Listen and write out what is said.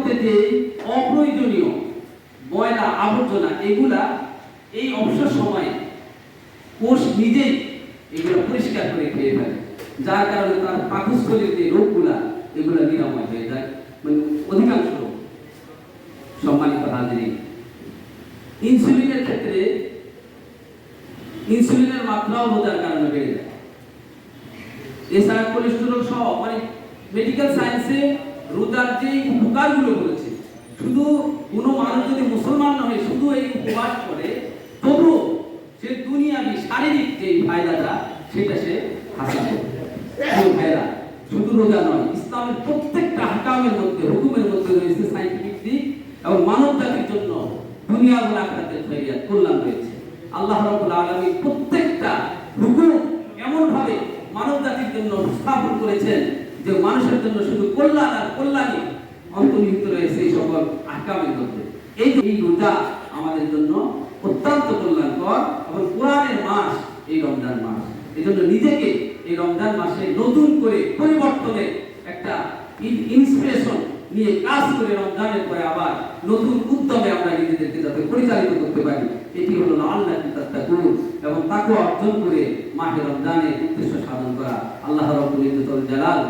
মধ্যে যে অপ্রয়োজনীয় ময়লা আবর্জনা এগুলা এই অবসর সময়ে কোষ নিজেই এগুলো পরিষ্কার করে খেয়ে ফেলে, যার কারণে তার পাকস্থলীর যে রোগগুলা এগুলো নিরাময় হয়ে যায়, মানে অধিকাংশ রোগ। সম্মানিত হাজিরিন, ইনসুলিনের ক্ষেত্রে ইনসুলিনের মাত্রাও রোজার কারণে বেড়ে যায়। এছাড়া কোলেস্টেরল সহ মানে মেডিকেল সায়েন্সে রোজার যে উপকারগুলো বলেছে, শুধু কোনো মানুষ যদি মুসলমান না হয়ে শুধু এই উপবাস করে তবু সে দুনিয়াবি শারীরিক যে ফায়দাটা সেটা সে হাসিল করবে। ভাইরা, শুধু রোজা নয়, ইসলামের প্রত্যেকটা হাকামের মধ্যে হুকুমের মধ্যে রয়েছে সাইন্টিফিক দিক এবং মানব জাতির জন্য দুনিয়া এবং আখিরাতের খৈরিয়াত কল্যাণ রয়েছে। আল্লাহ রাব্বুল আলামিন প্রত্যেকটা হুকুম এমন ভাবে মানব জাতির জন্য স্থাপন করেছেন যে মানুষের জন্য শুধু কল্যাণ আর কল্যাণই অন্তর্নিহিত রয়েছে এই সকল আহকামের মধ্যে। এই রোজা আমাদের জন্য অত্যন্ত কল্যাণকর এবং কোরআনের মাস এই রমজান মাস। এই জন্য নিজেকে এই রমজান মাসে নতুন করে পরিবর্তনের একটা ইন্সপিরেশন নিয়ে কাজ করে রমজানের পরে আবার নতুন উদ্যমে আমরা নিজেদেরকে যাতে পরিচালিত করতে পারি, এটি হলো আল্লাহর তাকওয়া এবং তাকওয়া অর্জন করে মাহে রমজানের উদ্দেশ্য সাধন করা। আল্লাহ রাব্বুল ইজ্জতুল জালাল